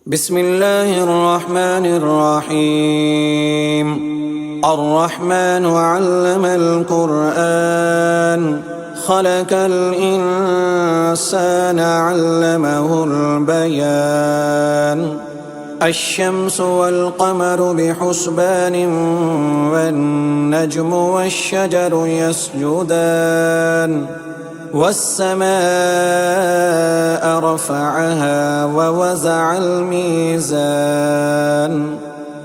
بسم الله الرحمن الرحيم. الرحمن علم القرآن خلق الإنسان علمه البيان. الشمس والقمر بحسبان والنجم والشجر يسجدان والسماء رفعها ووزع الميزان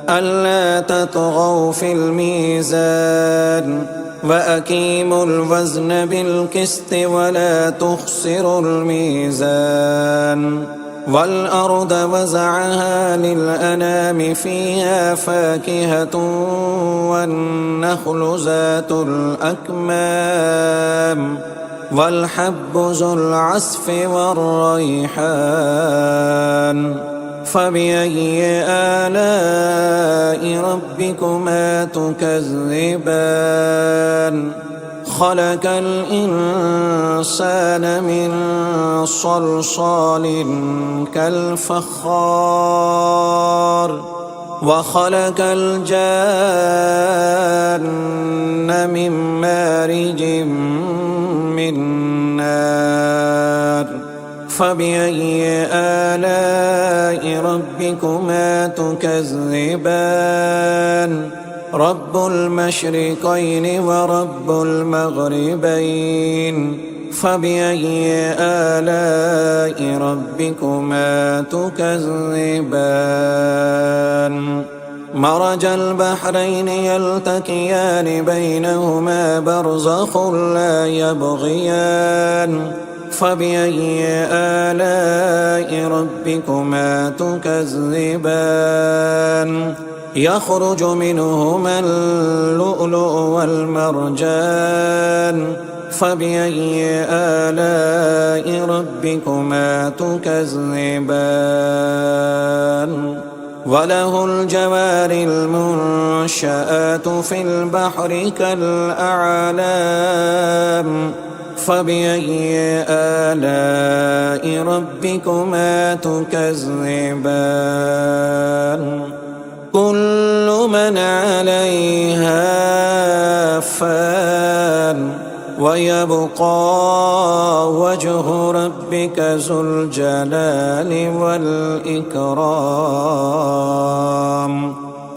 ألا تطغوا في الميزان وأقيموا الوزن بالقسط ولا تخسروا الميزان. والأرض وزعها للأنام فيها فاكهة والنخل ذات الأكمام والحب ذو العصف والريحان. فبأي آلاء ربكما تكذبان؟ خلق الإنسان من صلصال كالفخار وخلق الجان من مارج من نار. فبأي آلاء ربكما تكذبان؟ رب المشرقين ورب المغربين. فبأي آلاء ربكما تكذبان؟ مرج البحرين يلتقيان بينهما برزخ لا يبغيان. فبأي آلاء ربكما تكذبان؟ يخرج منهما اللؤلؤ والمرجان. فبأي آلاء ربكما تكذبان؟ وله الجوار المنشآت في البحر كالأعلام. فبأي آلاء ربكما تكذبان؟ كل من عليها فان ويبقى وجه ربك ذو الجلال والإكرام.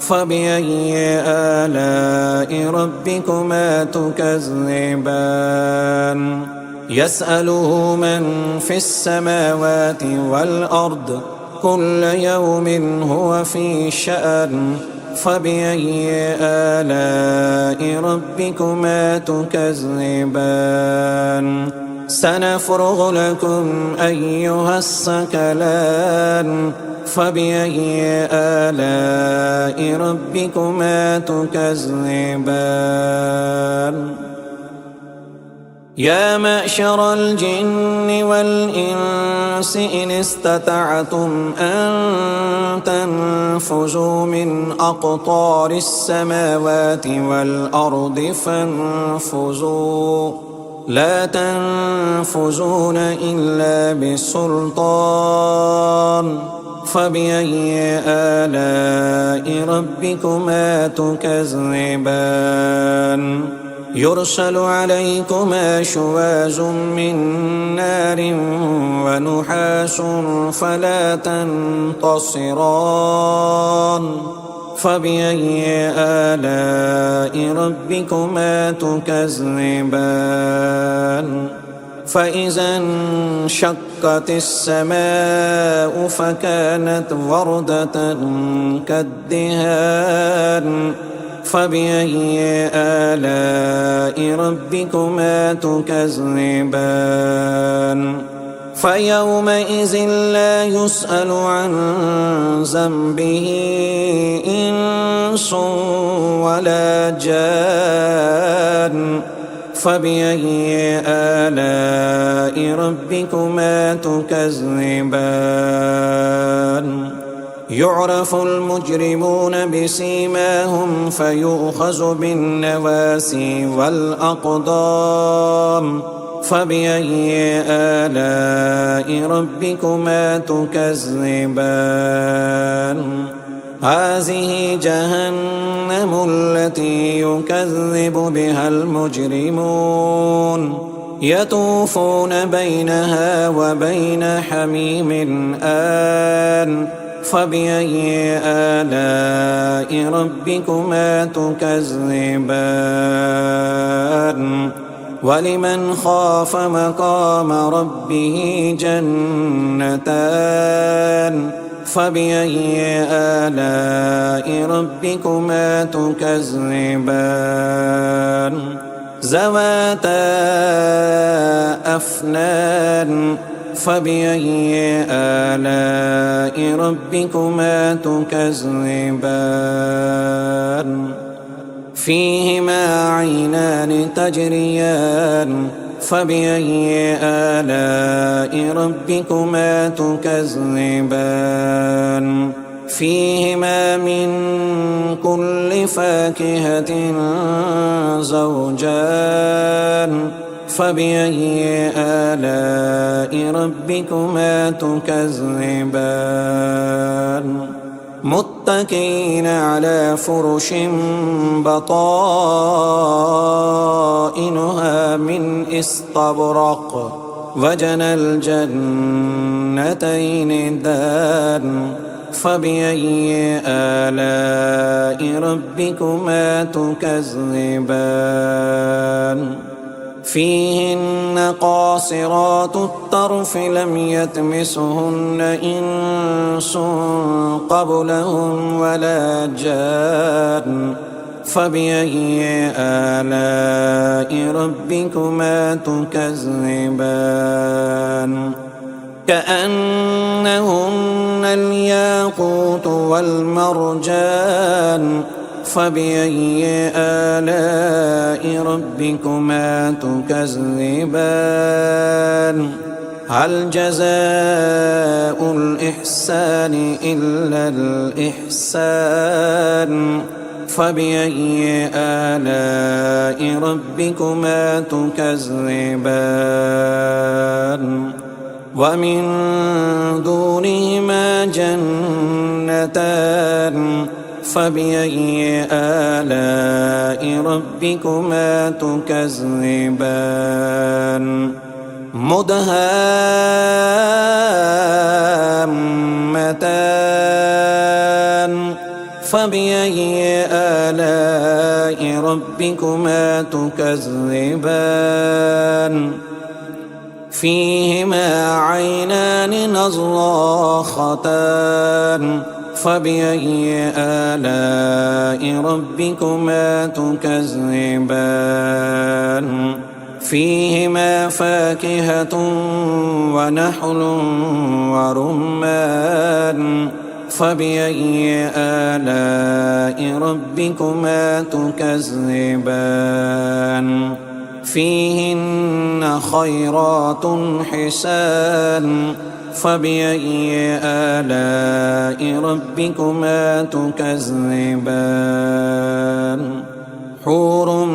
فبأي آلاء ربكما تكذبان؟ يسأله من في السماوات والأرض كل يوم هو في شأن. فبأي آلاء ربكما تكذبان؟ سنفرغ لكم أيها الثقلان. فبأي آلاء ربكما تكذبان؟ يا معشر الجن والإنس إن استطعتم أن تنفذوا من أقطار السماوات والأرض فانفذوا لا تنفذون إلا بسلطان. فبأي آلاء ربكما تكذبان؟ يرسل عليكما شواظ من نار ونحاس فلا تنتصران. فبأي آلاء ربكما تكذبان؟ فإذا انشقت السماء فكانت وردة كالدهان. فبأي آلاء ربكما تكذبان؟ فيومئذ لا يسأل عن ذنبه إنس ولا جان. فبأي آلاء ربكما تكذبان؟ يعرف المجرمون بسيماهم فيؤخذ بالنواسي والأقدام. فبأي آلاء ربكما تكذبان هذه جهنم التي يكذب بها المجرمون يطوفون بينها وبين حميم آن فبأي آلاء ربكما تكذبان ولمن خاف مقام ربه جنتان فبأي آلاء ربكما تكذبان ذواتا أفنان فبأي آلاء ربكما تكذبان فيهما عينان تجريان فبأي آلاء ربكما تكذبان فيهما من كل فاكهة زوجان فبأي آلاء ربكما تكذبان متكئين على فرش بطائنها من استبرق وجنى الجنتين دان فبأي آلاء ربكما تكذبان فيهن قاصرات الطرف لم يطمثهن إنس قبلهم ولا جان فبأي آلاء ربكما تكذبان كأنهن الياقوت والمرجان فبأي آلاء ربكما تكذبان هل جزاء الإحسان إلا الإحسان فبأي آلاء ربكما تكذبان ومن دونهما جنتان فبأي آلاء ربكما تكذبان مدهامتان فبأي آلاء ربكما تكذبان فيهما عينان نضاختان فبأي آلاء ربكما تكذبان فيهما فاكهة ونحل ورمان فبأي آلاء ربكما تكذبان فيهن خيرات حسان فبأي آلاء ربكما تكذبان حور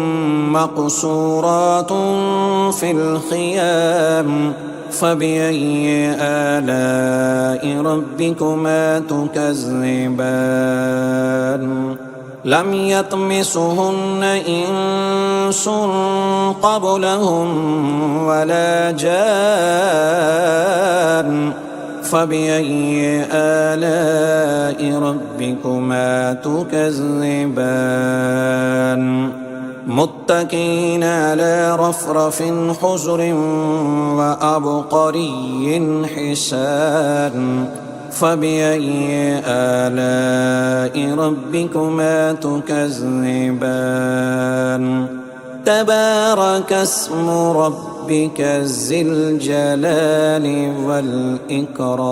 مقصورات في الخيام فبأي آلاء ربكما تكذبان لم يطمثهن إنس قبلهم ولا جان فبأي آلاء ربكما تكذبان متكئين على رفرف خضر وعبقري حسان فبأي آلاء ربكما تكذبان تبارك اسم ربك ذي الجلال والإكرام